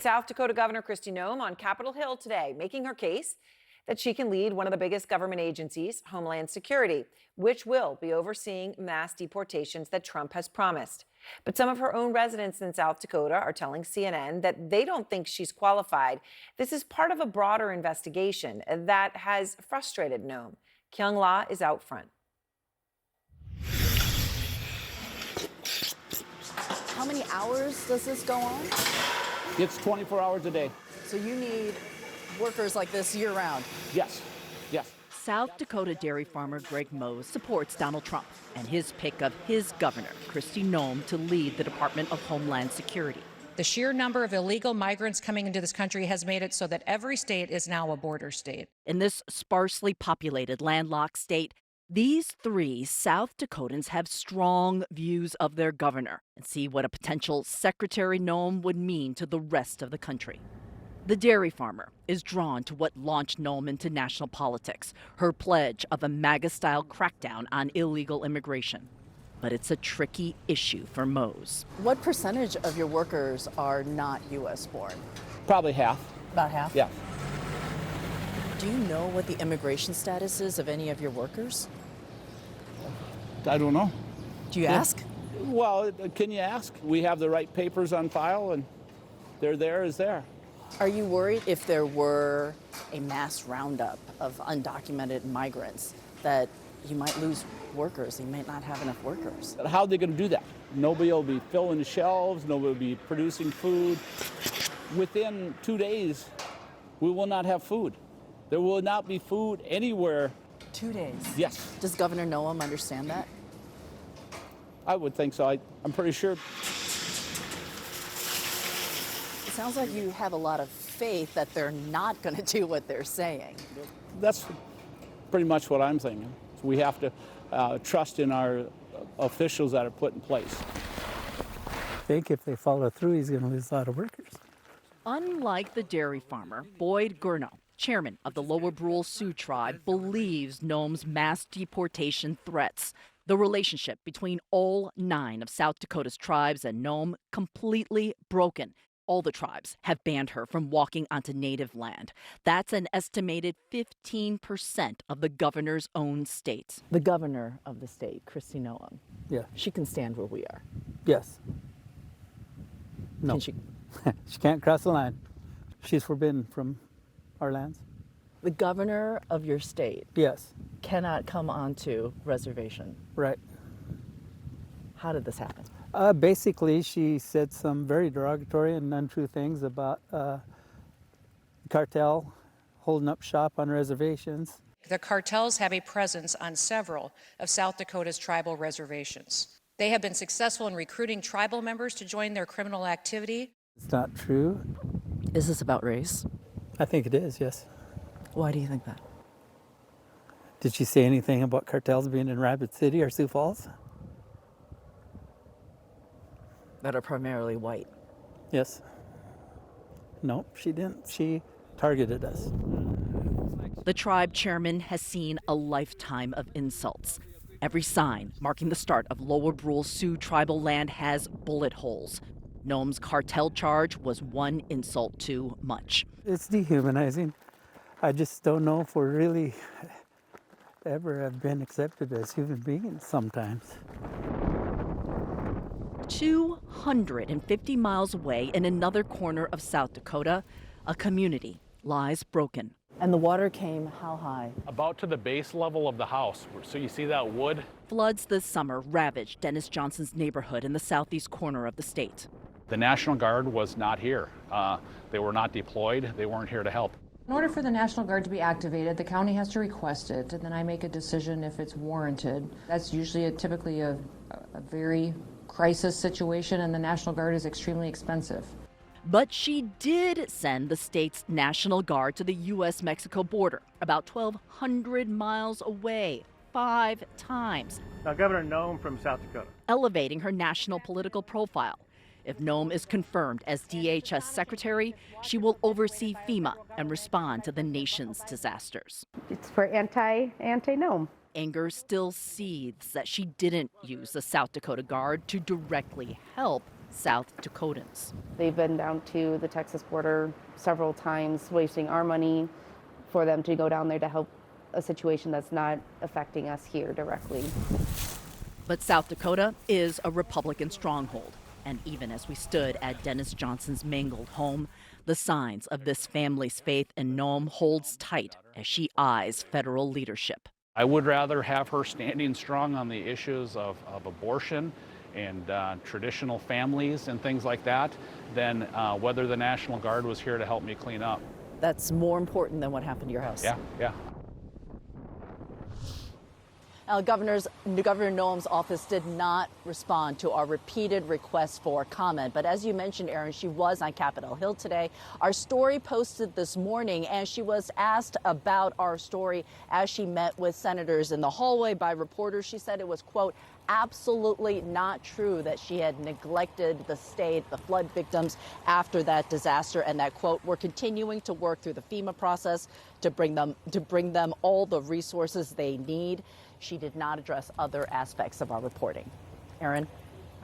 South Dakota Governor Kristi Noem on Capitol Hill today, making her case that she can lead one of the biggest government agencies, Homeland Security, which will be overseeing mass deportations that Trump has promised. But some of her own residents in South Dakota are telling CNN that they don't think she's qualified. This is part of a broader investigation that has frustrated Noem. Kyung La is out front. How many hours does this go on? It's 24 hours a day. So you need workers like this year-round? Yes, yes. South Dakota dairy farmer Greg Mose supports Donald Trump and his pick of his governor, Kristi Noem, to lead the Department of Homeland Security. The sheer number of illegal migrants coming into this country has made it so that every state is now a border state. In this sparsely populated, landlocked state, these three South Dakotans have strong views of their governor and see what a potential Secretary Noem would mean to the rest of the country. The dairy farmer is drawn to what launched Noem into national politics, her pledge of a MAGA-style crackdown on illegal immigration. But it's a tricky issue for Mose. What percentage of your workers are not U.S. born? Probably half. About half? Yeah. Do you know what the immigration status is of any of your workers? I don't know. Do you ask? Well, can you ask? We have the right papers on file, and they're there is there. Are you worried if there were a mass roundup of undocumented migrants that you might lose workers? You might not have enough workers. How are they going to do that? Nobody will be filling the shelves. Nobody will be producing food. Within 2 days, we will not have food. There will not be food anywhere. 2 days? Yes. Does Governor Noem understand that? I would think so. I'm pretty sure. It sounds like you have a lot of faith that they're not going to do what they're saying. That's pretty much what I'm thinking. We have to trust in our officials that are put in place. I think if they follow through, he's going to lose a lot of workers. Unlike the dairy farmer, Boyd Gurno, chairman of the Lower Brule Sioux tribe, believes Noem's mass deportation threats. The relationship between all 9 of South Dakota's tribes and Noem completely broken. All the tribes have banned her from walking onto native land. That's an estimated 15% of the governor's own state. The governor of the state, Kristi Noem, Yeah. she can stand where we are. Yes. No. Can she? She can't cross the line. She's forbidden from our lands. The governor of your state Yes. cannot come onto reservation. Right. How did this happen? Basically, she said some very derogatory and untrue things about cartel holding up shop on reservations. The cartels have a presence on several of South Dakota's tribal reservations. They have been successful in recruiting tribal members to join their criminal activity. It's not true. Is this about race? I think it is, yes. Why do you think that? Did she say anything about cartels being in Rapid City or Sioux Falls? That are primarily white. Yes. No, she didn't. She targeted us. The tribe chairman has seen a lifetime of insults. Every sign marking the start of Lower Brule Sioux tribal land has bullet holes. Noem's cartel charge was one insult too much. It's dehumanizing. I just don't know if we're really ever have been accepted as human beings sometimes. 250 miles away in another corner of South Dakota, a community lies broken. And the water came how high? About to the base level of the house. So you see that wood? Floods this summer ravaged Dennis Johnson's neighborhood in the southeast corner of the state. The National Guard was not here. They were not deployed. They weren't here to help. In order for the National Guard to be activated, the county has to request it, and then I make a decision if it's warranted. That's usually typically a very crisis situation, and the National Guard is extremely expensive. But she did send the state's National Guard to the U.S.-Mexico border, about 1,200 miles away, 5 times. Now, Governor Noem from South Dakota. Elevating her national political profile. If Noem is confirmed as DHS secretary, she will oversee FEMA and respond to the nation's disasters. It's for anti-Noem. Anger still seethes that she didn't use the South Dakota Guard to directly help South Dakotans. They've been down to the Texas border several times, wasting our money for them to go down there to help a situation that's not affecting us here directly. But South Dakota is a Republican stronghold. And even as we stood at Dennis Johnson's mangled home, the signs of this family's faith in Noam holds tight as she eyes federal leadership. I would rather have her standing strong on the issues of abortion and traditional families and things like that than whether the National Guard was here to help me clean up. That's more important than what happened to your house. Yeah. Now, Governor Noem's office did not respond to our repeated requests for comment. But as you mentioned, Aaron, she was on Capitol Hill today. Our story posted this morning, and she was asked about our story as she met with senators in the hallway by reporters. She said it was, quote, absolutely not true that she had neglected the state, the flood victims after that disaster, and that, quote, we're continuing to work through the FEMA process to bring them all the resources they need. She did not address other aspects of our reporting. Aaron?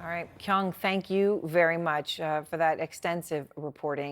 All right, Kyung, thank you very much for that extensive reporting.